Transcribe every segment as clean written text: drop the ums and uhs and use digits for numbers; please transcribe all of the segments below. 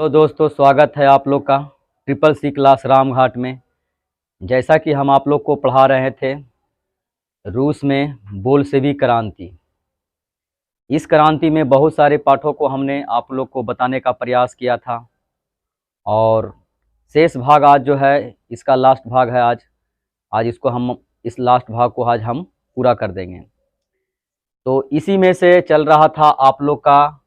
तो दोस्तों स्वागत है आप लोग का ट्रिपल सी क्लास रामघाट में। जैसा कि हम आप लोग को पढ़ा रहे थे रूस में बोल्शेविक क्रांति। इस क्रांति में बहुत सारे पाठों को हमने आप लोग को बताने का प्रयास किया था और शेष भाग आज जो है इसका लास्ट भाग है। आज इसको हम इस लास्ट भाग को आज हम पूरा कर देंगे। तो इसी में से चल रहा था आप लोग का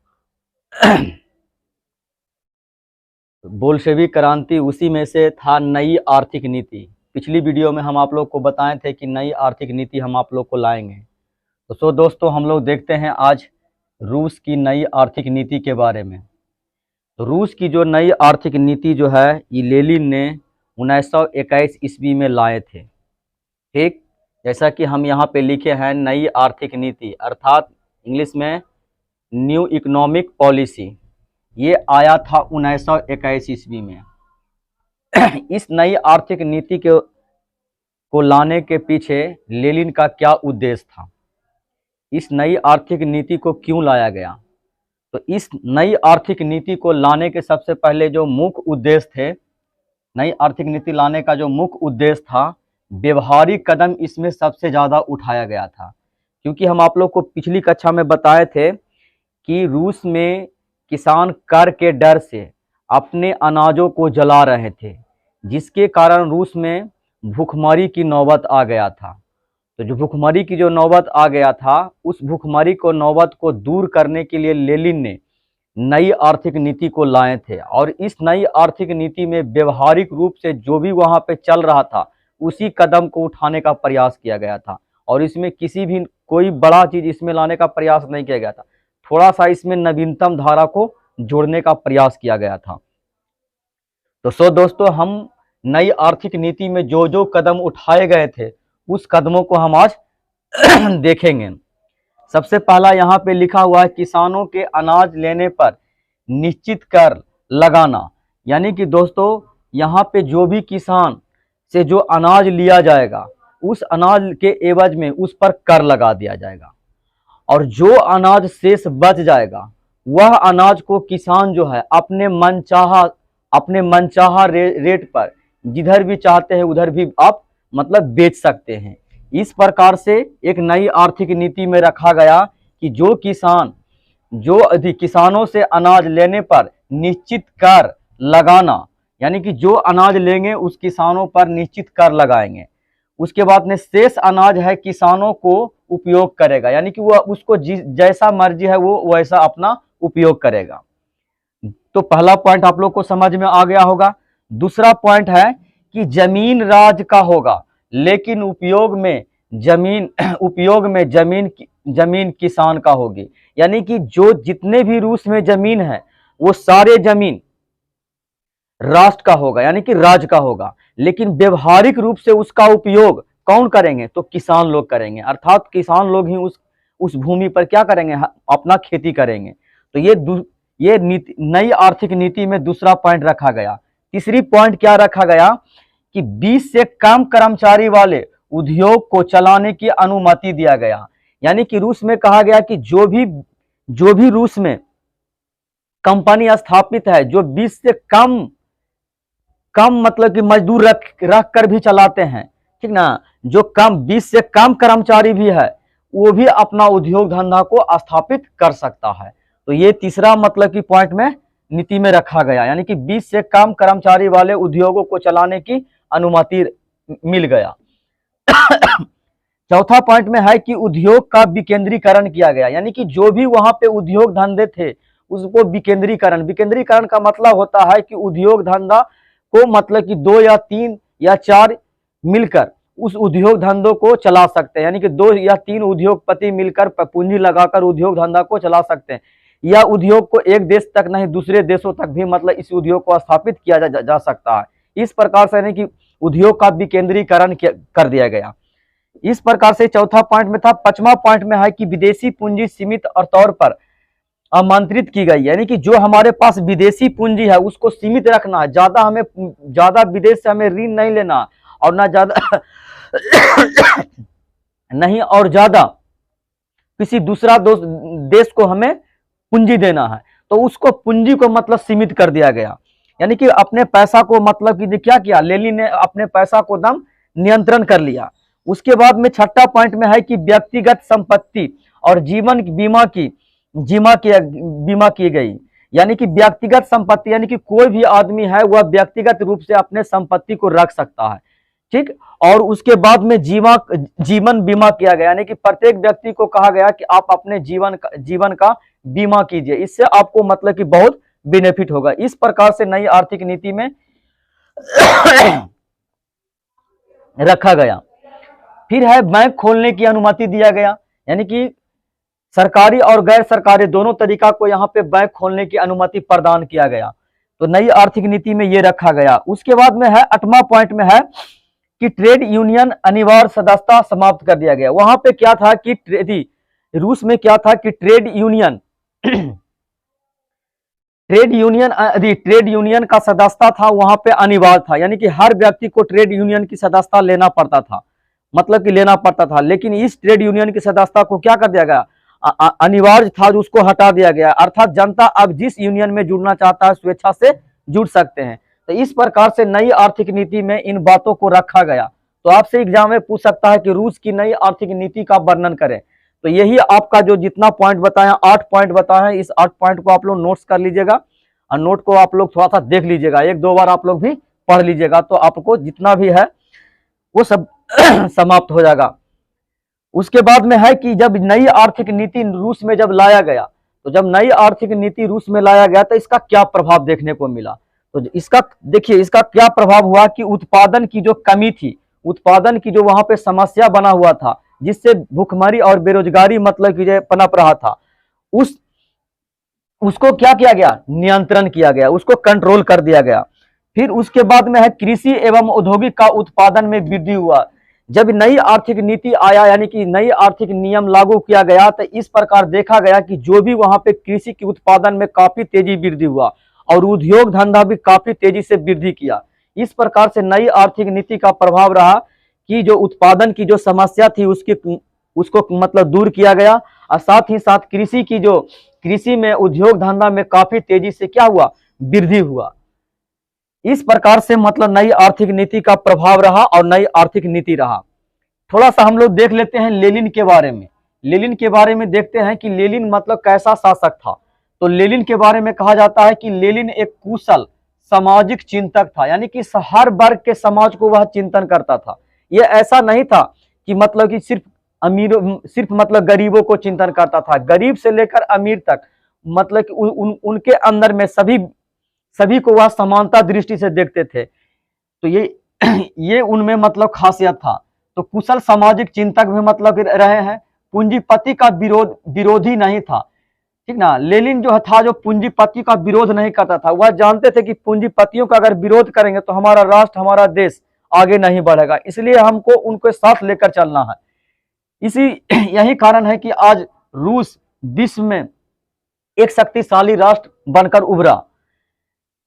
बोल्शेविक क्रांति, उसी में से था नई आर्थिक नीति। पिछली वीडियो में हम आप लोग को बताए थे कि नई आर्थिक नीति हम आप लोग को लाएंगे। तो दोस्तों हम लोग देखते हैं आज रूस की नई आर्थिक नीति के बारे में। तो रूस की जो नई आर्थिक नीति जो है ये लेनिन ने 1921 ईस्वी में लाए थे। ठीक, जैसा कि हम यहाँ पे लिखे हैं नई आर्थिक नीति, अर्थात इंग्लिश में न्यू इकोनॉमिक पॉलिसी। ये आया था 1921 ईस्वी में। इस नई आर्थिक नीति को लाने के पीछे लेनिन का क्या उद्देश्य था, इस नई आर्थिक नीति को क्यों लाया गया? तो इस नई आर्थिक नीति को लाने के सबसे पहले जो मुख्य उद्देश्य थे, नई आर्थिक नीति लाने का जो मुख्य उद्देश्य था, व्यवहारिक कदम इसमें सबसे ज़्यादा उठाया गया था। क्योंकि हम आप लोग को पिछली कक्षा में बताए थे कि रूस में किसान कर के डर से अपने अनाजों को जला रहे थे, जिसके कारण रूस में भूखमरी की नौबत आ गया था। तो जो भूखमरी की जो नौबत आ गया था, उस भूखमरी को नौबत को दूर करने के लिए लेनिन ने नई आर्थिक नीति को लाए थे। और इस नई आर्थिक नीति में व्यवहारिक रूप से जो भी वहाँ पे चल रहा था उसी कदम को उठाने का प्रयास किया गया था। और इसमें किसी भी कोई बड़ा चीज़ इसमें लाने का प्रयास नहीं किया गया था, थोड़ा सा इसमें नवीनतम धारा को जोड़ने का प्रयास किया गया था। तो दोस्तों हम नई आर्थिक नीति में जो जो कदम उठाए गए थे उस कदमों को हम आज देखेंगे। सबसे पहला यहाँ पे लिखा हुआ है किसानों के अनाज लेने पर निश्चित कर लगाना। यानी कि दोस्तों यहाँ पे जो भी किसान से जो अनाज लिया जाएगा उस अनाज के एवज में उस पर कर लगा दिया जाएगा, और जो अनाज शेष बच जाएगा वह अनाज को किसान जो है अपने मनचाहा रेट पर जिधर भी चाहते हैं उधर भी आप मतलब बेच सकते हैं। इस प्रकार से एक नई आर्थिक नीति में रखा गया कि जो किसानों से अनाज लेने पर निश्चित कर लगाना, यानी कि जो अनाज लेंगे उस किसानों पर निश्चित कर लगाएंगे। उसके बाद में शेष अनाज है किसानों को उपयोग करेगा, यानी कि वह उसको जैसा मर्जी है वो वैसा अपना उपयोग करेगा। तो पहला पॉइंट आप लोग को समझ में आ गया होगा। दूसरा पॉइंट है कि जमीन राज का होगा, लेकिन उपयोग में जमीन किसान का होगी। यानी कि जो जितने भी रूस में जमीन है वो सारे जमीन राष्ट्र का होगा, यानी कि राज्य का होगा, लेकिन व्यवहारिक रूप से उसका उपयोग कौन करेंगे? तो किसान लोग करेंगे। अर्थात किसान लोग ही उस भूमि पर क्या करेंगे? अपना खेती करेंगे। तो ये नई आर्थिक नीति में दूसरा पॉइंट रखा गया। तीसरी पॉइंट क्या रखा गया कि 20 से कम कर्मचारी वाले उद्योग को चलाने की अनुमति दिया गया। यानी कि रूस में कहा गया कि जो भी रूस में कंपनी स्थापित है जो 20 से कम मतलब कि मजदूर रख कर भी चलाते हैं, ठीक ना, जो 20 से कम कर्मचारी भी है वो भी अपना उद्योग धंधा को स्थापित कर सकता है। तो ये तीसरा मतलब कि पॉइंट में नीति में रखा गया, यानी कि 20 से कम कर्मचारी वाले उद्योगों को चलाने की अनुमति मिल गया। चौथा पॉइंट में है कि उद्योग का विकेंद्रीकरण किया गया, यानी कि जो भी वहां पे उद्योग धंधे थे उसको विकेंद्रीकरण का मतलब होता है कि उद्योग धंधा को मतलब कि 2 या 3 या 4 मिलकर उस उद्योग धंधों को चला सकते हैं। यानी कि 2 या 3 उद्योगपति मिलकर पूंजी लगाकर उद्योग धंधा को चला सकते हैं, या उद्योग को एक देश तक नहीं दूसरे देशों तक भी मतलब इस उद्योग को स्थापित किया जा सकता है। इस प्रकार से यानी कि उद्योग का विकेंद्रीकरण कर दिया गया। इस प्रकार से चौथा पॉइंट में था। पांचवा पॉइंट में है कि विदेशी पूंजी सीमित और तौर पर आमंत्रित की गई, यानी कि जो हमारे पास विदेशी पूंजी है उसको सीमित रखना है। ज्यादा विदेश से हमें ऋण नहीं लेना और ना ज्यादा नहीं और ज्यादा किसी दूसरा देश को हमें पूंजी देना है। तो उसको पूंजी को मतलब सीमित कर दिया गया। यानी कि अपने पैसा को मतलब कि क्या किया, लेनिन ने अपने पैसा को दम नियंत्रण कर लिया। उसके बाद में छठा पॉइंट में है कि व्यक्तिगत संपत्ति और जीवन बीमा की गई। यानी कि व्यक्तिगत संपत्ति, यानी कि कोई भी आदमी है वह व्यक्तिगत रूप से अपने संपत्ति को रख सकता है, ठीक। और उसके बाद में जीवन बीमा किया गया, यानी कि प्रत्येक व्यक्ति को कहा गया कि आप अपने जीवन का बीमा कीजिए, इससे आपको मतलब कि बहुत बेनिफिट होगा। इस प्रकार से नई आर्थिक नीति में रखा गया। फिर है बैंक खोलने की अनुमति दिया गया, यानी कि सरकारी और गैर सरकारी दोनों तरीका को यहाँ पे बैंक खोलने की अनुमति प्रदान किया गया। तो नई आर्थिक नीति में ये रखा गया। उसके बाद में है 8वां पॉइंट में है कि ट्रेड यूनियन अनिवार्य सदस्यता समाप्त कर दिया गया। वहां पे क्या था कि रूस में क्या था कि ट्रेड यूनियन का सदस्यता था वहां पे अनिवार्य था, यानी कि हर व्यक्ति को ट्रेड यूनियन की सदस्यता लेना पड़ता था, मतलब कि लेना पड़ता था। लेकिन इस ट्रेड यूनियन की सदस्यता को क्या कर दिया गया, अनिवार्य था जो उसको हटा दिया गया, अर्थात जनता अब जिस यूनियन में जुड़ना चाहता है स्वेच्छा से जुड़ सकते हैं। तो इस प्रकार से नई आर्थिक नीति में इन बातों को रखा गया। तो आपसे एग्जाम में पूछ सकता है कि रूस की नई आर्थिक नीति का वर्णन करें। तो यही आपका जो जितना पॉइंट बताया, 8 पॉइंट बताया, इस 8 पॉइंट को आप लोग नोट्स कर लीजिएगा और नोट को आप लोग थोड़ा सा देख लीजिएगा, 1-2 बार आप लोग भी पढ़ लीजिएगा, तो आपको जितना भी है वो सब समाप्त हो जाएगा। उसके बाद में है कि जब नई आर्थिक नीति रूस में जब लाया गया, तो जब नई आर्थिक नीति रूस में लाया गया तो इसका क्या प्रभाव देखने को मिला। तो इसका देखिए, इसका क्या प्रभाव हुआ कि उत्पादन की जो कमी थी, उत्पादन की जो वहां पे समस्या बना हुआ था, जिससे भूखमरी और बेरोजगारी मतलब कि पनप रहा था, उसको क्या किया गया, नियंत्रण किया गया, उसको कंट्रोल कर दिया गया। फिर उसके बाद में है कृषि एवं औद्योगिक का उत्पादन में वृद्धि हुआ। जब नई आर्थिक नीति आया, यानी कि नई आर्थिक नियम लागू किया गया, तो इस प्रकार देखा गया कि जो भी वहां पे कृषि के उत्पादन में काफी तेजी वृद्धि हुआ और उद्योग धंधा भी काफी तेजी से वृद्धि किया। इस प्रकार से नई आर्थिक नीति का प्रभाव रहा कि जो उत्पादन की जो समस्या थी उसको मतलब दूर किया गया, और साथ ही साथ कृषि में उद्योग धंधा में काफी तेजी से क्या हुआ, वृद्धि हुआ। इस प्रकार से मतलब नई आर्थिक नीति का प्रभाव रहा और नई आर्थिक नीति रहा। थोड़ा सा हम लोग देख लेते हैं लेनिन के बारे में। लेनिन के बारे में देखते हैं कि लेनिन मतलब कैसा शासक था। तो लेनिन के बारे में कहा जाता है कि लेनिन एक कुशल सामाजिक चिंतक था, यानी कि हर वर्ग के समाज को वह चिंतन करता था। यह ऐसा नहीं था कि मतलब कि सिर्फ मतलब गरीबों को चिंतन करता था, गरीब से लेकर अमीर तक, मतलब कि उनके अंदर में सभी को वह समानता दृष्टि से देखते थे। तो ये उनमें मतलब खासियत था। तो कुशल सामाजिक चिंतक भी मतलब रहे हैं, पूंजीपति का विरोधी नहीं था, ठीक ना। लेनिन जो था जो पूंजीपति का विरोध नहीं करता था, वह जानते थे कि पूंजीपतियों का अगर विरोध करेंगे तो हमारा राष्ट्र, हमारा देश आगे नहीं बढ़ेगा, इसलिए हमको उनको साथ लेकर चलना है। यही कारण है कि आज रूस विश्व में एक शक्तिशाली राष्ट्र बनकर उभरा।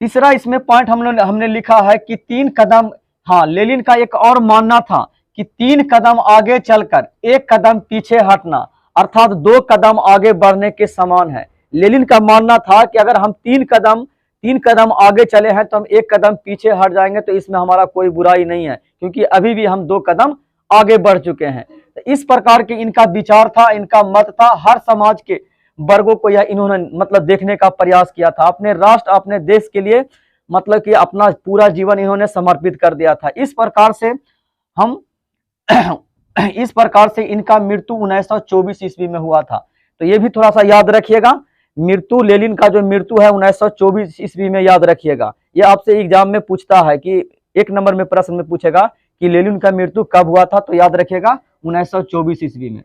तीसरा इसमें पॉइंट हमने लिखा है कि 3 कदम, हाँ, लेनिन का एक और मानना था कि 3 कदम आगे चलकर 1 कदम पीछे हटना, अर्थात 2 कदम आगे बढ़ने के समान है। लेनिन का मानना था कि अगर हम 3 कदम आगे चले हैं तो हम 1 कदम पीछे हट जाएंगे, तो इसमें हमारा कोई बुराई नहीं है, क्योंकि अभी भी हम 2 कदम आगे बढ़ चुके हैं। तो इस प्रकार के इनका विचार था, इनका मत था। हर समाज के वर्गों को यह इन्होंने मतलब देखने का प्रयास किया था। अपने राष्ट्र, अपने देश के लिए मतलब कि अपना पूरा जीवन इन्होंने समर्पित कर दिया था। इस प्रकार से इनका मृत्यु 1924 ईस्वी में हुआ था। तो ये भी थोड़ा सा याद रखिएगा, लेनिन का जो मृत्यु है 1924 ईस्वी में, याद रखिएगा। ये आपसे एग्जाम में पूछता है कि 1 नंबर में प्रश्न में पूछेगा कि लेनिन का मृत्यु कब हुआ था, तो याद रखिएगा 1924 ईस्वी में।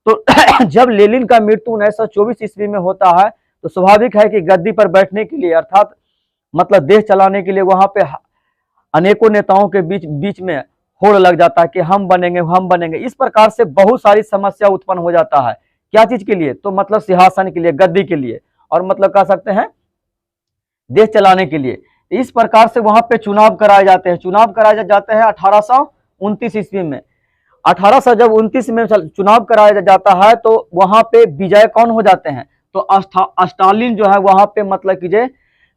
तो जब लेनिन का मृत्यु 1924 ईस्वी में होता है तो स्वाभाविक है कि गद्दी पर बैठने के लिए, अर्थात मतलब देश चलाने के लिए वहां पे अनेकों नेताओं के बीच में होड़ लग जाता है कि हम बनेंगे। इस प्रकार से बहुत सारी समस्या उत्पन्न हो जाता है। क्या चीज के लिए, तो मतलब सिंहासन के लिए, गद्दी के लिए, और मतलब कह सकते हैं देश चलाने के लिए। इस प्रकार से वहां पे चुनाव कराए जाते हैं 1829 ईस्वी में। 1829 में चुनाव कराया जाता है तो वहां पे विजय कौन हो जाते हैं, तो स्टालिन जो है वहां पे मतलब कि जे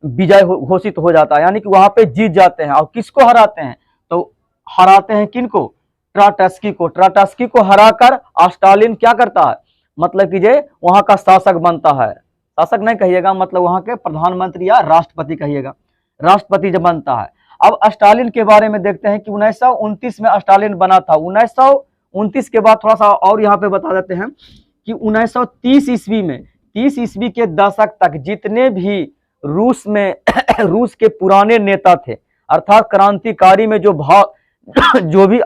विजय घोषित हो जाता है, यानी कि वहां पे जीत जाते हैं। और किसको हराते हैं? तो हराते हैं किनको? ट्राटस्की को। ट्राटस्की को हराकर स्टालिन क्या करता है, मतलब कि जे वहां का शासक बनता है। शासक नहीं कहिएगा, मतलब वहां के प्रधानमंत्री या राष्ट्रपति कहिएगा, राष्ट्रपति जब बनता है। अब स्टालिन के बारे में देखते हैं कि 1929 में स्टालिन बना था। 1929 के बाद थोड़ा सा और यहाँ पे बता देते हैं कि 1930 ईस्वी में, 30 ईस्वी के दशक तक जितने भी रूस में रूस के पुराने नेता थे, अर्थात क्रांतिकारी में जो भी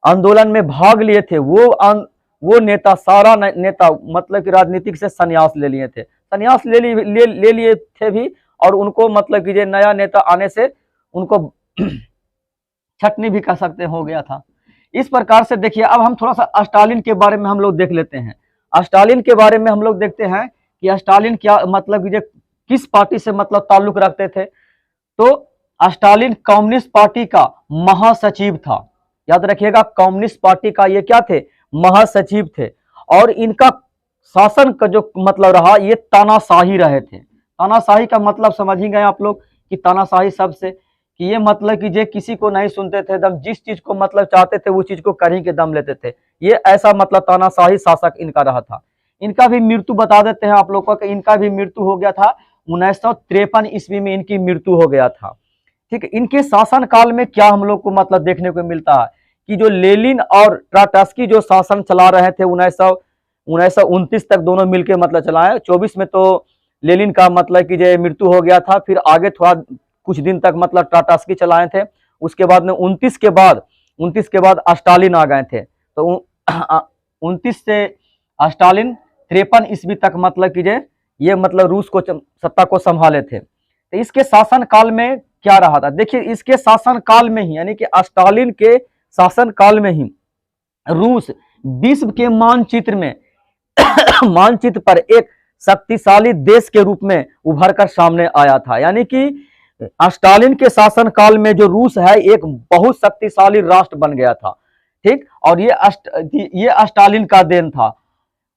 आंदोलन में भाग लिए थे, वो नेता, सारा नेता मतलब कि राजनीतिक से संन्यास ले लिए थे, संन्यास ले लिए थे भी। और उनको मतलब कि नया नेता आने से उनको छटनी भी कह सकते हो गया था। इस प्रकार से देखिए, अब हम थोड़ा सा स्टालिन के बारे में हम लोग देख लेते हैं। स्टालिन के बारे में हम लोग देखते हैं कि स्टालिन क्या मतलब कि किस पार्टी से मतलब ताल्लुक रखते थे। तो स्टालिन कम्युनिस्ट पार्टी का महासचिव था। याद रखिएगा, कम्युनिस्ट पार्टी का ये क्या थे? महासचिव थे। और इनका शासन का जो मतलब रहा, ये तानाशाही रहे थे। तानाशाही का मतलब समझ ही गए आप लोग कि तानाशाही शब्द से कि ये मतलब कि जे किसी को नहीं सुनते थे, दम जिस चीज को मतलब चाहते थे वो चीज को कर ही के दम लेते थे। ये ऐसा मतलब तानाशाही शासक इनका रहा था। इनका भी मृत्यु बता देते हैं आप लोगों को कि इनका भी मृत्यु हो गया था 1953 ईस्वी में, इनकी मृत्यु हो गया था। ठीक है, इनके शासन काल में क्या हम लोग को मतलब देखने को मिलता है कि जो लेनिन और ट्राटस्की जो शासन चला रहे थे 1929 तक दोनों मिलकर मतलब चलाए। 24 में तो लेनिन का मतलब कि जो मृत्यु हो गया था, फिर आगे थोड़ा कुछ दिन तक मतलब ट्राटस्की चलाए थे। उसके बाद में 29 के बाद स्टालिन आ गए थे। तो 29 से स्टालिन 53 ईस्वी तक मतलब कि ये मतलब रूस को सत्ता को संभाले थे। तो इसके शासन काल में क्या रहा था? देखिए, इसके शासन काल में ही, यानी कि स्टालिन के शासन काल में ही रूस विश्व के मानचित्र में मानचित्र पर एक शक्तिशाली देश के रूप में उभर कर सामने आया था। यानी कि स्टालिन के शासन काल में जो रूस है एक बहुत शक्तिशाली राष्ट्र बन गया था। ठीक, और ये स्टालिन का देन था।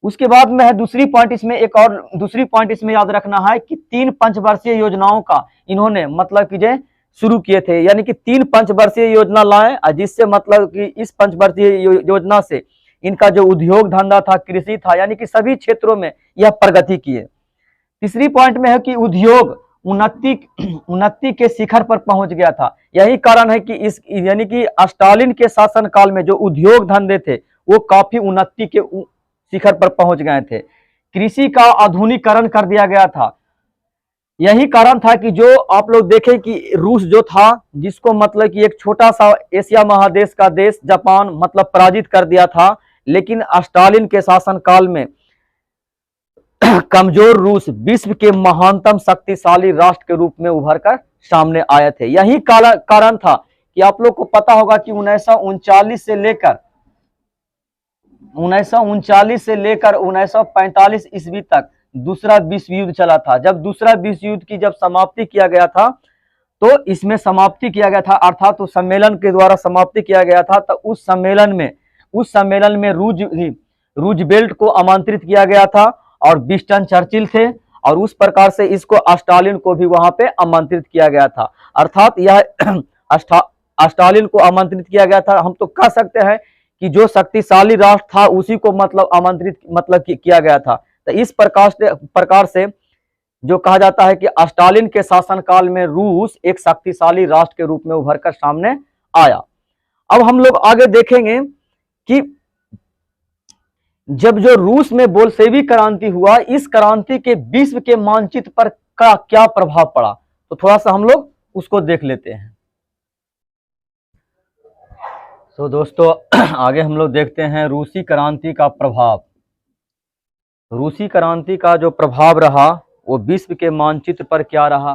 उसके बाद में है दूसरी पॉइंट, इसमें एक और दूसरी पॉइंट इसमें याद रखना है कि 3 पंचवर्षीय योजनाओं का इन्होंने मतलब कि शुरू किए थे। यानी कि 3 पंचवर्षीय योजना लाए, जिससे मतलब कि इस पंचवर्षीय योजना से इनका जो उद्योग धंधा था, कृषि था, यानी कि सभी क्षेत्रों में यह प्रगति किए। तीसरी पॉइंट में है कि उद्योग उन्नति के शिखर पर पहुंच गया था। यही कारण है कि इस यानी कि स्टालिन के शासन काल में जो उद्योग धंधे थे वो काफी उन्नति के शिखर पर पहुंच गए थे। कृषि का आधुनिकीकरण कर दिया गया था। यही कारण था कि जो आप लोग देखें कि रूस जो था, जिसको मतलब कि एक छोटा सा एशिया महादेश का देश जापान मतलब पराजित कर दिया था, लेकिन स्टालिन के शासन काल में कमजोर रूस विश्व के महानतम शक्तिशाली राष्ट्र के रूप में उभर कर सामने आए थे। यही कारण था कि आप लोग को पता होगा कि 1939 से लेकर 1945 ईस्वी तक दूसरा विश्व युद्ध चला था। जब दूसरा विश्व युद्ध की जब समाप्ति किया गया था, तो इसमें समाप्ति किया गया था, अर्थात तो सम्मेलन के द्वारा समाप्ति किया गया था। तो उस सम्मेलन में रूजवेल्ट को आमंत्रित किया गया था और विंस्टन चर्चिल थे, और उस प्रकार से इसको स्टालिन को भी वहां पे आमंत्रित किया गया था। अर्थात यह स्टालिन को आमंत्रित किया गया था। हम तो कह सकते हैं कि जो शक्तिशाली राष्ट्र था उसी को मतलब आमंत्रित मतलब किया गया था। तो इस प्रकार से जो कहा जाता है कि स्टालिन के शासनकाल में रूस एक शक्तिशाली राष्ट्र के रूप में उभर कर सामने आया। अब हम लोग आगे देखेंगे कि जब जो रूस में बोल्शेविक क्रांति हुआ, इस क्रांति के विश्व के मानचित्र पर का क्या प्रभाव पड़ा, तो थोड़ा सा हम लोग उसको देख लेते हैं। तो दोस्तों आगे हम लोग देखते हैं रूसी क्रांति का प्रभाव। रूसी क्रांति का जो प्रभाव रहा वो विश्व के मानचित्र पर क्या रहा।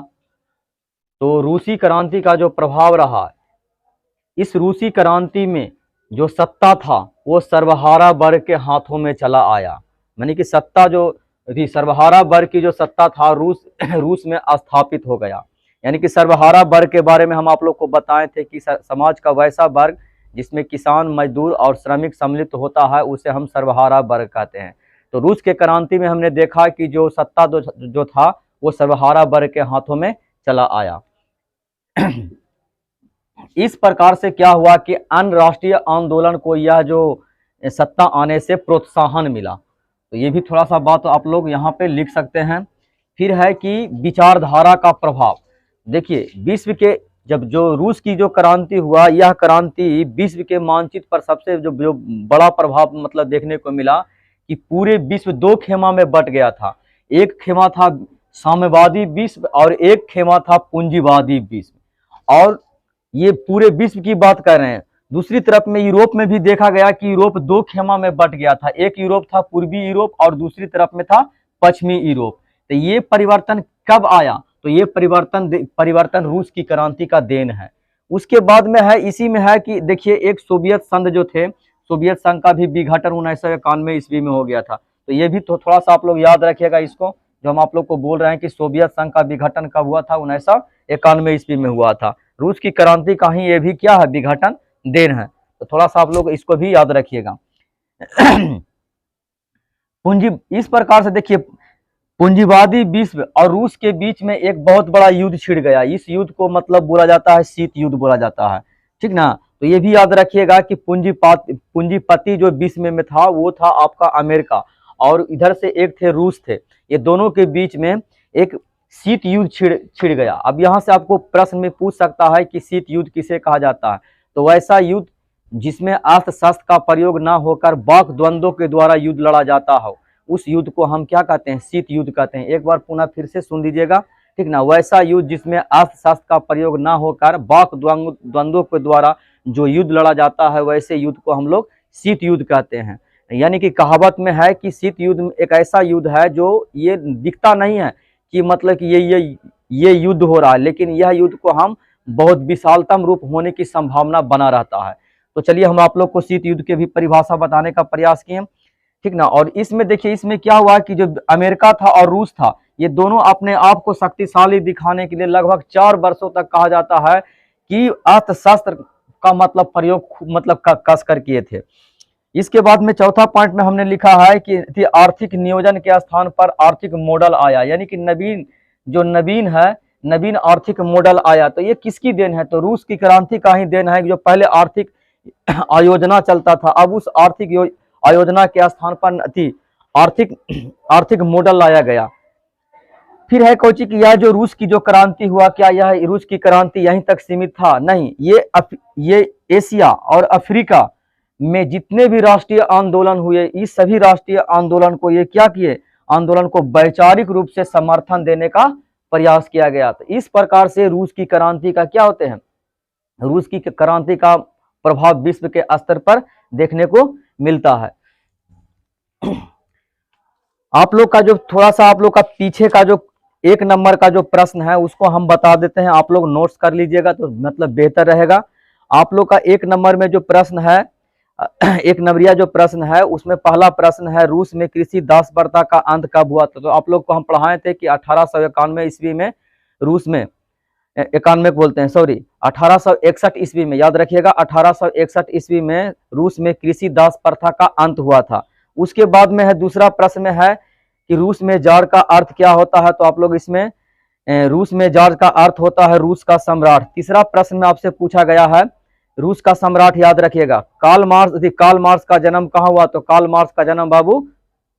तो रूसी क्रांति का जो प्रभाव रहा, इस रूसी क्रांति में जो सत्ता था वो सर्वहारा वर्ग के हाथों में चला आया। यानी कि सत्ता जो थी, सर्वहारा वर्ग की जो सत्ता था रूस में स्थापित हो गया। यानी कि सर्वहारा वर्ग के बारे में हम आप लोग को बताए थे कि समाज का वैसा वर्ग जिसमें किसान, मजदूर और श्रमिक सम्मिलित होता है, उसे हम सर्वहारा वर्ग कहते हैं। तो रूस के क्रांति में हमने देखा कि जो सत्ता जो था वो सर्वहारा वर्ग के हाथों में चला आया। इस प्रकार से क्या हुआ कि अन्य राष्ट्रीय आंदोलन को यह जो सत्ता आने से प्रोत्साहन मिला। तो ये भी थोड़ा सा बात आप लोग यहाँ पे लिख सकते हैं। फिर है कि विचारधारा का प्रभाव। देखिए विश्व के जब जो रूस की जो क्रांति हुआ, यह क्रांति विश्व के मानचित्र पर सबसे जो बड़ा प्रभाव मतलब देखने को मिला कि पूरे विश्व दो खेमा में बट गया था। एक खेमा था साम्यवादी विश्व और एक खेमा था पूंजीवादी विश्व। और ये पूरे विश्व की बात कर रहे हैं। दूसरी तरफ में यूरोप में भी देखा गया कि यूरोप दो खेमा में बट गया था। एक यूरोप था पूर्वी यूरोप और दूसरी तरफ में था पश्चिमी यूरोप। तो ये परिवर्तन कब आया? तो ये परिवर्तन रूस की क्रांति का देन है। उसके बाद में है, इसी में है कि देखिए एक सोवियत संघ जो थे, सोवियत संघ का भी विघटन 1991 ईस्वी में हो गया था। तो ये भी तो थोड़ा सा आप लोग याद रखिएगा इसको, जो हम आप लोग को बोल रहे हैं कि सोवियत संघ का विघटन कब हुआ था? 1991 ईस्वी में हुआ था। रूस की क्रांति का ही ये भी क्या है? विघटन देन है। तो थोड़ा सा आप लोग इसको भी याद रखिएगा। पूंजी इस प्रकार से देखिए पूंजीवादी विश्व और रूस के बीच में एक बहुत बड़ा युद्ध छिड़ गया। इस युद्ध को मतलब बोला जाता है शीत युद्ध बोला जाता है, ठीक ना। तो ये भी याद रखिएगा कि पूंजीपति जो विश्व में था वो था आपका अमेरिका, और इधर से एक थे रूस थे। ये दोनों के बीच में एक शीत युद्ध छिड़ गया। अब यहाँ से आपको प्रश्न में पूछ सकता है कि शीत युद्ध किसे कहा जाता है? तो वैसा युद्ध जिसमें अस्त्र शस्त्र का प्रयोग ना होकर वाक द्वंद्वों के द्वारा युद्ध लड़ा जाता हो, उस युद्ध को हम क्या कहते हैं? शीत युद्ध कहते हैं। एक बार पुनः फिर से सुन लीजिएगा, ठीक ना। वैसा युद्ध जिसमें अस्त्र शस्त्र का प्रयोग ना होकर वाक द्वंद्वों के द्वारा जो युद्ध लड़ा जाता है, वैसे युद्ध को हम लोग शीत युद्ध कहते हैं। यानी कि कहावत में है कि शीत युद्ध एक ऐसा युद्ध है जो ये दिखता नहीं है कि मतलब कि ये युद्ध हो रहा है, लेकिन यह युद्ध को हम बहुत विशालतम रूप होने की संभावना बना रहता है। तो चलिए हम आप लोग को शीत युद्ध की भी परिभाषा बताने का प्रयास किए, ठीक ना। और इसमें देखिए इसमें क्या हुआ कि जो अमेरिका था और रूस था, ये दोनों अपने आप को शक्तिशाली दिखाने के लिए लगभग 4 वर्षों तक कहा जाता है कि अस्त्र शस्त्र का मतलब प्रयोग मतलब कस कर किए थे। इसके बाद में चौथा पॉइंट में हमने लिखा है कि आर्थिक नियोजन के स्थान पर आर्थिक मॉडल आया, यानी कि नवीन आर्थिक मॉडल आया। तो ये किसकी देन है? तो रूस की क्रांति का ही देन है। जो पहले आर्थिक आयोजना चलता था, अब उस आर्थिक आयोजना के स्थान पर आर्थिक मॉडल लाया गया। फिर है कोची कि यह जो रूस की जो क्रांति हुआ, क्या यह रूस की क्रांति यहीं तक सीमित था? नहीं, ये एशिया और अफ्रीका में जितने भी राष्ट्रीय आंदोलन हुए, इस सभी राष्ट्रीय आंदोलन को ये क्या किए? आंदोलन को वैचारिक रूप से समर्थन देने का प्रयास किया गया। तो इस प्रकार से रूस की क्रांति का क्या होते हैं? रूस की क्रांति का प्रभाव विश्व के स्तर पर देखने को मिलता है। आप लोग का जो थोड़ा सा आप लोग का पीछे का जो 1 नंबर का जो प्रश्न है उसको हम बता देते हैं, आप लोग नोट्स कर लीजिएगा तो मतलब बेहतर रहेगा। आप लोग का 1 नंबर में जो प्रश्न है, 1 नंबरिया जो प्रश्न है, उसमें पहला प्रश्न है रूस में कृषि दासप्रथा का अंत कब हुआ? तो आप लोग को हम पढ़ाए थे कि 1891 ईस्वी में रूस में 91 बोलते हैं, सॉरी 1861 ईस्वी में, याद रखिएगा 1861 ईस्वी में रूस में कृषि दास प्रथा का अंत हुआ था। उसके बाद में है दूसरा प्रश्न में है कि रूस में जार का अर्थ क्या होता है? तो आप लोग इसमें रूस में जार का अर्थ होता है रूस का सम्राट। तीसरा प्रश्न में आपसे पूछा गया है रूस का सम्राट, याद रखिएगा कार्ल मार्क्स का जन्म कहाँ हुआ? तो कार्ल मार्क्स का जन्म बाबू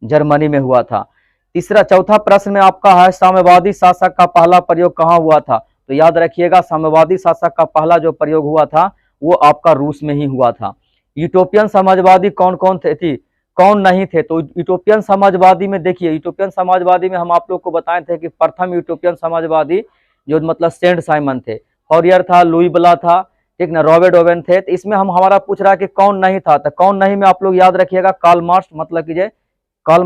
जर्मनी में हुआ था। चौथा प्रश्न में आपका है साम्यवादी शासक का पहला प्रयोग कहाँ हुआ था? तो याद रखिएगा साम्यवादी शासक का पहला जो प्रयोग हुआ था वो आपका रूस में ही हुआ था। यूटोपियन समाजवादी कौन कौन थे कौन नहीं थे? तो यूटोपियन समाजवादी में देखिए, यूटोपियन समाजवादी में हम आप लोग को बताए थे कि प्रथम यूटोपियन समाजवादी जो मतलब सेंट साइमन थे, फॉरियर था, लुई ब्ला था, ठीक ना, रॉबर्ट ओवेन थे। तो इसमें हमारा पूछ रहा है कि कौन नहीं था? तो कौन नहीं में आप लोग याद रखिएगा कार्ल मार्क्स, मतलब कीजिए कार्ल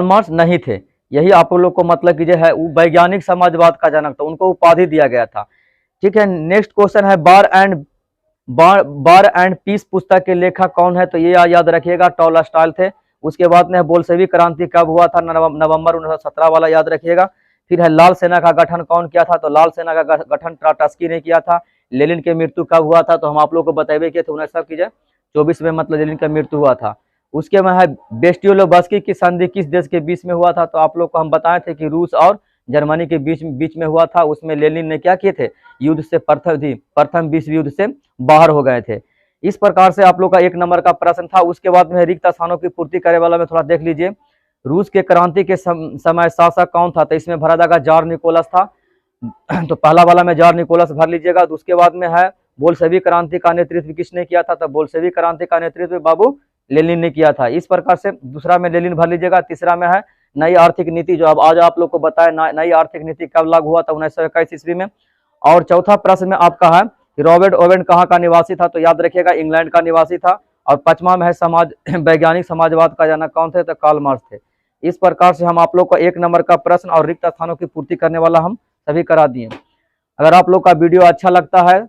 मार्क्स नहीं थे। यही आप लोग को मतलब कीजिए है वैज्ञानिक समाजवाद का जनक था, उनको उपाधि दिया गया था, ठीक है। नेक्स्ट क्वेश्चन है बार एंड पीस पुस्तक के लेखक कौन है? तो ये याद रखिएगा टॉलस्टॉय थे। उसके बाद में बोल्शेविक क्रांति कब हुआ था? नवंबर 1917 वाला, याद रखिएगा। फिर है लाल सेना का गठन कौन किया था? तो लाल सेना का गठन ट्राटस्की ने किया था। लेनिन की मृत्यु कब हुआ था? तो हम आप लोग को बताइए कि 1924 में मतलब लेनिन का मृत्यु हुआ था। उसके में है ब्रेस्ट-लिटोवस्की की संधि किस देश के बीच में हुआ था, तो आप लोग को हम बताए थे कि रूस और जर्मनी के बीच में हुआ था। उसमें लेनिन ने क्या किए थे, युद्ध से प्रथम विश्व युद्ध से बाहर हो गए थे। इस प्रकार से आप लोग का 1 नंबर का प्रश्न था। उसके बाद में रिक्त स्थानों की पूर्ति करने वाला में थोड़ा देख लीजिए, रूस के क्रांति के समय शासक कौन था, तो इसमें भरा जाएगा जार निकोलस था। तो पहला वाला में जार निकोलस भर लीजिएगा। तो उसके बाद में है बोल्शेविक क्रांति का नेतृत्व किसने किया था, तो बोल्शेविक क्रांति का नेतृत्व बाबू लेनिन ने किया था। इस प्रकार से दूसरा में लेनिन भर लीजिएगा। तीसरा में है नई आर्थिक नीति, जो अब आज आप लोग को बताया नई आर्थिक नीति कब लागू हुआ था, 1921 ईस्वी में। और चौथा प्रश्न में आपका है कि रॉबर्ट ओवेन कहाँ का निवासी था, तो याद रखिएगा इंग्लैंड का निवासी था। और पांचवा में है समाज वैज्ञानिक समाजवाद का जनक कौन थे, तो कार्ल मार्क्स थे। इस प्रकार से हम आप लोग को 1 नंबर का प्रश्न और रिक्त स्थानों की पूर्ति करने वाला हम सभी करा दिए। अगर आप लोग का वीडियो अच्छा लगता है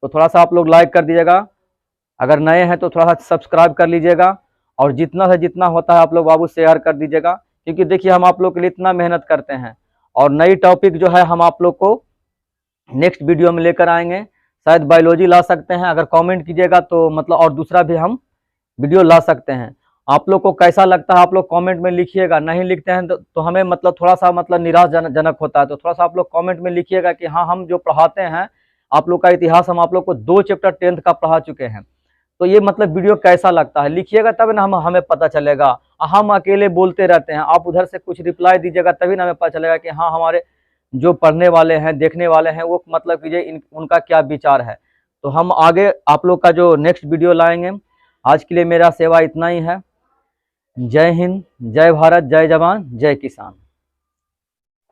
तो थोड़ा सा आप लोग लाइक कर दीजिएगा, अगर नए हैं तो थोड़ा सा सब्सक्राइब कर लीजिएगा, और जितना से जितना होता है आप लोग बाबू शेयर कर दीजिएगा, क्योंकि देखिए हम आप लोग के लिए इतना मेहनत करते हैं। और नई टॉपिक जो है हम आप लोग को नेक्स्ट वीडियो में लेकर आएंगे। शायद बायोलॉजी ला सकते हैं, अगर कमेंट कीजिएगा तो मतलब और दूसरा भी हम वीडियो ला सकते हैं। आप लोग को कैसा लगता है आप लोग कमेंट में लिखिएगा। नहीं लिखते हैं तो हमें मतलब थोड़ा सा मतलब निराशजनक होता है। तो थोड़ा सा आप लोग कमेंट में लिखिएगा कि हाँ, हम जो पढ़ाते हैं आप लोग का इतिहास, हम आप लोग को 2 चैप्टर 10th का पढ़ा चुके हैं, तो ये मतलब वीडियो कैसा लगता है लिखिएगा, तब ना हमें पता चलेगा। हम अकेले बोलते रहते हैं, आप उधर से कुछ रिप्लाई दीजिएगा तभी ना हमें पता चलेगा कि हाँ, हमारे जो पढ़ने वाले हैं, देखने वाले हैं, वो मतलब कीजिए उनका क्या विचार है। तो हम आगे आप लोग का जो नेक्स्ट वीडियो लाएंगे। आज के लिए मेरा सेवा इतना ही है। जय हिंद, जय भारत, जय जवान, जय किसान।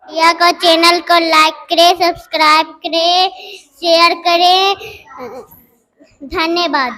या को चैनल को लाइक करें, सब्सक्राइब करें, शेयर करें। धन्यवाद।